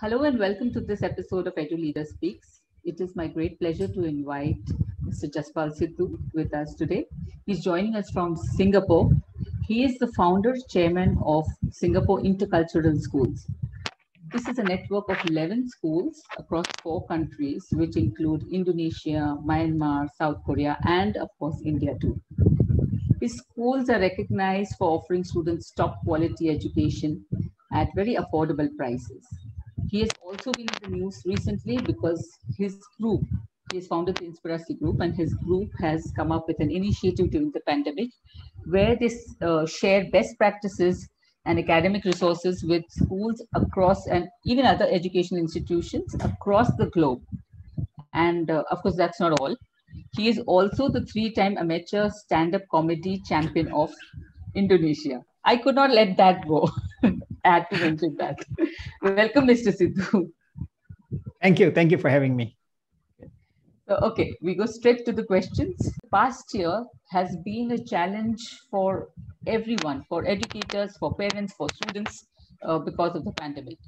Hello and welcome to this episode of Edu Leader Speaks. It is my great pleasure to invite Mr. Jaspal Sidhu with us today. He's joining us from Singapore. He is the founder, chairman of Singapore Intercultural Schools. This is a network of 11 schools across 4 countries, which include Indonesia, Myanmar, South Korea, and of course, India too. His schools are recognized for offering students top quality education at very affordable prices. He has also been in the news recently because he has founded the Inspirasi Group, and his group has come up with an initiative during the pandemic where they share best practices and academic resources with schools across and even other educational institutions across the globe. And of course, that's not all. He is also the 3-time amateur stand-up comedy champion of Indonesia. I could not let that go. I had to mention that. Welcome, Mr. Sidhu. Thank you. Thank you for having me. Okay, we go straight to the questions. The past year has been a challenge for everyone, for educators, for parents, for students, because of the pandemic.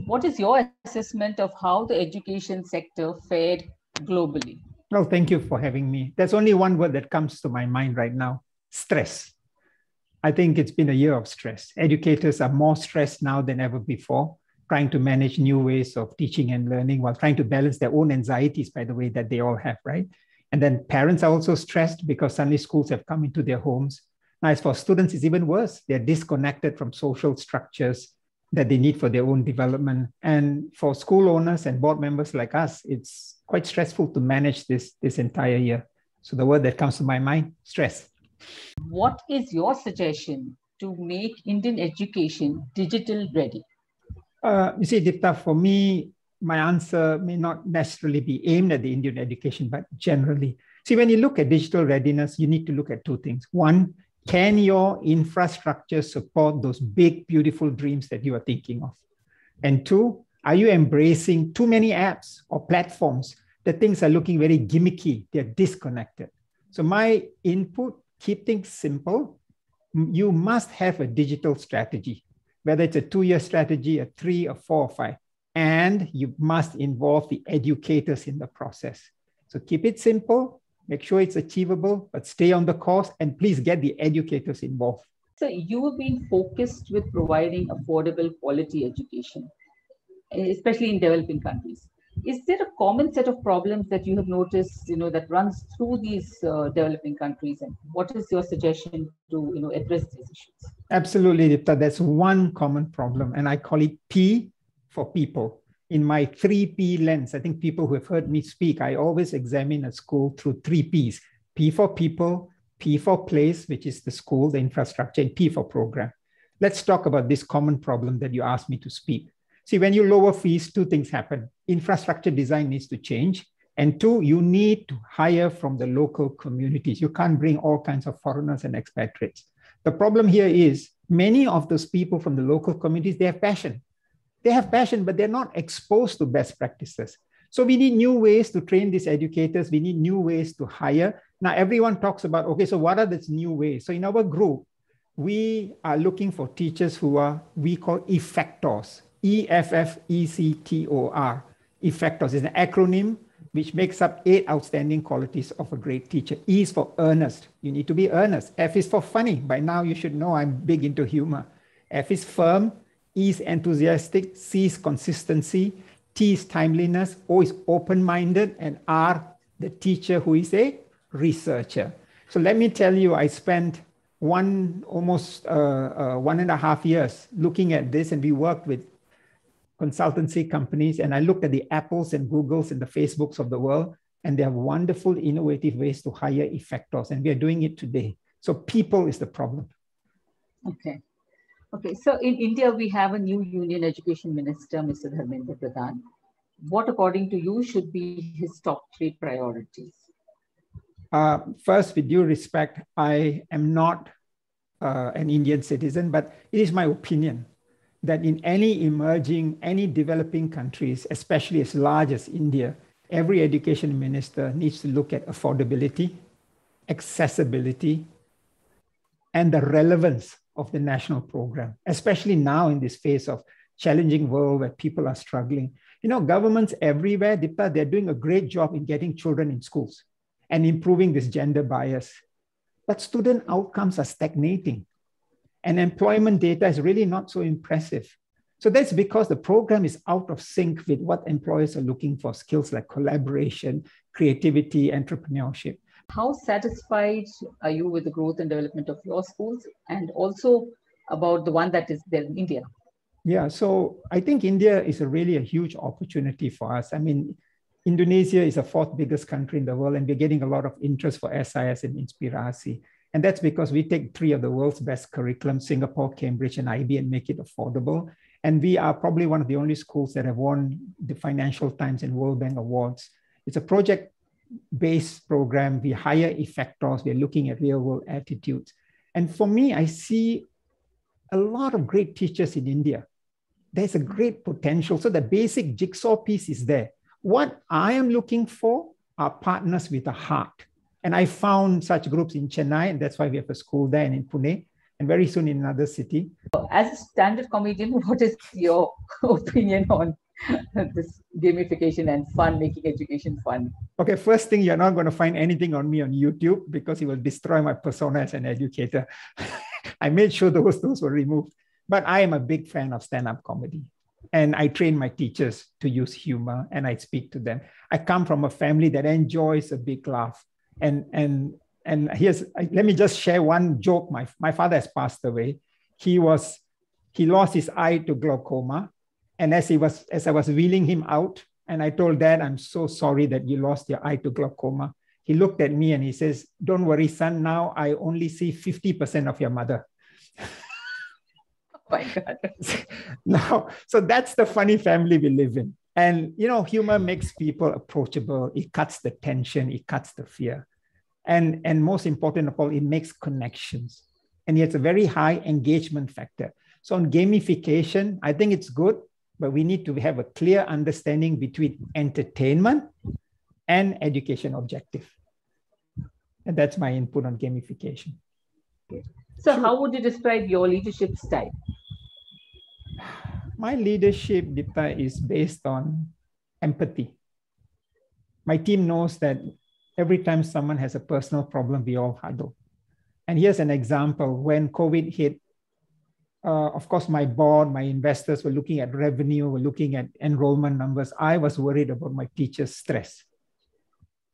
What is your assessment of how the education sector fared globally? Well, thank you for having me. There's only one word that comes to my mind right now: stress. I think it's been a year of stress. Educators are more stressed now than ever before, trying to manage new ways of teaching and learning while trying to balance their own anxieties, by the way, that they all have, right? And then parents are also stressed because suddenly schools have come into their homes. Now, as for students, it's even worse. They're disconnected from social structures that they need for their own development. And for school owners and board members like us, it's quite stressful to manage this entire year. So the word that comes to my mind, stress. What is your suggestion to make Indian education digital ready? You see, Dipta, for me, my answer may not necessarily be aimed at the Indian education, but generally. See, when you look at digital readiness, you need to look at two things. One, can your infrastructure support those big, beautiful dreams that you are thinking of? And two, are you embracing too many apps or platforms that things are looking very gimmicky? They're disconnected. So my input, keep things simple. You must have a digital strategy, whether it's a 2-year strategy, a 3, a 4, or 5. And you must involve the educators in the process. So keep it simple, make sure it's achievable, but stay on the course, and please get the educators involved. So you have been focused with providing affordable quality education, especially in developing countries. Is there a common set of problems that you have noticed, that runs through these developing countries, and what is your suggestion to, address these issues? Absolutely, Dipta. That's one common problem, and I call it P for people. In my 3P lens, I think people who have heard me speak, I always examine a school through 3 Ps. P for people, P for place, which is the school, the infrastructure, and P for program. Let's talk about this common problem that you asked me to speak. See, when you lower fees, 2 things happen. Infrastructure design needs to change. And 2, you need to hire from the local communities. You can't bring all kinds of foreigners and expatriates. The problem here is many of those people from the local communities, they have passion. They have passion, but they're not exposed to best practices. So we need new ways to train these educators. We need new ways to hire. Now, everyone talks about, okay, so what are these new ways? So in our group, we are looking for teachers who we call effectors. EFFECTOR. Effectors is an acronym which makes up 8 outstanding qualities of a great teacher. E is for earnest. You need to be earnest. F is for funny. By now, you should know I'm big into humor. F is firm. E is enthusiastic. C is consistency. T is timeliness. O is open-minded. And R, the teacher who is a researcher. So let me tell you, I spent almost 1.5 years looking at this, and we worked with consultancy companies, and I looked at the Apples and Googles and the Facebooks of the world, and they have wonderful, innovative ways to hire effectors, and we are doing it today. So people is the problem. Okay. So in India, we have a new Union Education Minister, Mr. Dharmendra Pradhan. What, according to you, should be his top 3 priorities? First, with due respect, I am not an Indian citizen, but it is my opinion that in any developing countries, especially as large as India, every education minister needs to look at affordability, accessibility, and the relevance of the national program, especially now in this phase of challenging world where people are struggling. You know, governments everywhere, Deepta, they're doing a great job in getting children in schools and improving this gender bias. But student outcomes are stagnating. And employment data is really not so impressive. So that's because the program is out of sync with what employers are looking for, skills like collaboration, creativity, entrepreneurship. How satisfied are you with the growth and development of your schools, and also about the one that is there in India? Yeah, so I think India is really a huge opportunity for us. I mean, Indonesia is the fourth biggest country in the world, and we're getting a lot of interest for SIS and Inspirasi. And that's because we take three of the world's best curriculums, Singapore, Cambridge, and IB, and make it affordable. And we are probably one of the only schools that have won the Financial Times and World Bank awards. It's a project-based program. We hire effectors. We're looking at real-world attitudes. And for me, I see a lot of great teachers in India. There's a great potential. So the basic jigsaw piece is there. What I am looking for are partners with a heart. And I found such groups in Chennai, and that's why we have a school there, and in Pune, and very soon in another city. As a stand-up comedian, what is your opinion on this gamification and fun, making education fun? Okay, first thing, you're not going to find anything on me on YouTube because it will destroy my persona as an educator. I made sure those were removed. But I am a big fan of stand-up comedy. And I train my teachers to use humor, and I speak to them. I come from a family that enjoys a big laugh. And let me just share one joke. My father has passed away. He lost his eye to glaucoma. And as I was wheeling him out, and I told Dad, I'm so sorry that you lost your eye to glaucoma. He looked at me and he says, don't worry, son, now I only see 50% of your mother. Oh my God. No, so that's the funny family we live in. And, you know, humor makes people approachable. It cuts the tension. It cuts the fear. And most important of all, it makes connections. And it's a very high engagement factor. So on gamification, I think it's good, but we need to have a clear understanding between entertainment and education objective. And that's my input on gamification. So how would you describe your leadership style? My leadership, Deepta, is based on empathy. My team knows that every time someone has a personal problem, we all huddle. And here's an example. When COVID hit, of course, my board, my investors were looking at revenue, were looking at enrollment numbers. I was worried about my teachers' stress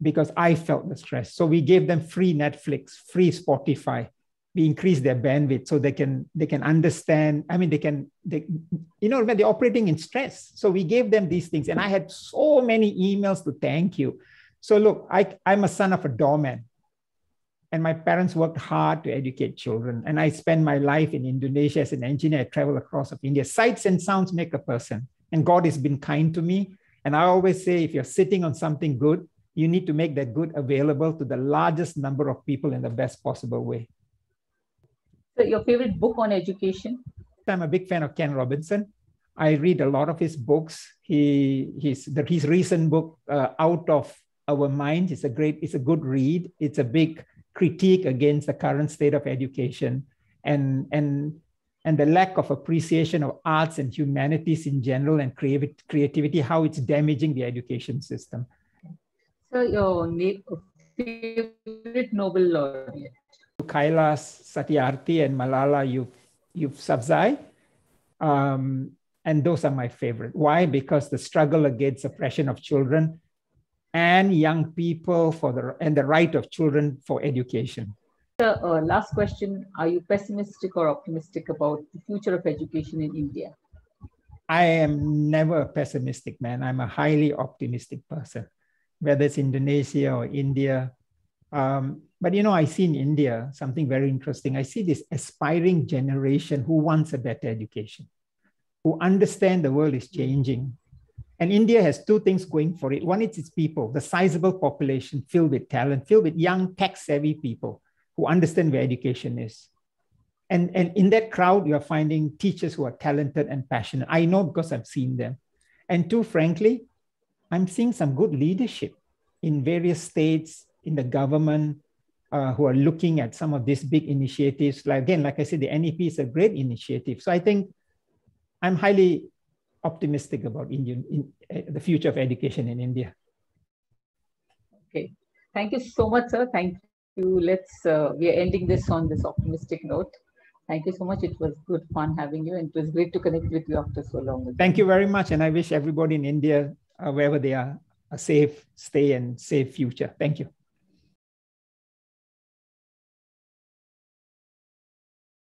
because I felt the stress. So we gave them free Netflix, free Spotify. We increase their bandwidth so they can understand. I mean, they're operating in stress. So we gave them these things. And I had so many emails to thank you. So look, I'm a son of a doorman. And my parents worked hard to educate children. And I spent my life in Indonesia as an engineer. I traveled across of India. Sights and sounds make a person. And God has been kind to me. And I always say, if you're sitting on something good, you need to make that good available to the largest number of people in the best possible way. So your favorite book on education? I'm a big fan of Ken Robinson. I read a lot of his books. His recent book, Out of Our Minds, it's a good read. It's a big critique against the current state of education and the lack of appreciation of arts and humanities in general and creativity, how it's damaging the education system. So your favorite Nobel laureate? Kailash Satyarthi and Malala Yousafzai. And those are my favorite. Why? Because the struggle against oppression of children and young people and the right of children for education. Last question, are you pessimistic or optimistic about the future of education in India? I am never a pessimistic man. I'm a highly optimistic person, whether it's Indonesia or India. But, you know, I see in India something very interesting. I see this aspiring generation who wants a better education, who understand the world is changing. And India has two things going for it. One is its people, the sizable population filled with talent, filled with young tech-savvy people who understand where education is. And in that crowd, you are finding teachers who are talented and passionate. I know because I've seen them. And two, frankly, I'm seeing some good leadership in various states, in the government, who are looking at some of these big initiatives. Like I said, the NEP is a great initiative. So I think I'm highly optimistic about the future of education in India. Okay. Thank you so much, sir. Thank you. We are ending this on this optimistic note. Thank you so much. It was good fun having you, and it was great to connect with you after so long. Thank you very much. And I wish everybody in India, wherever they are, a safe stay and safe future. Thank you.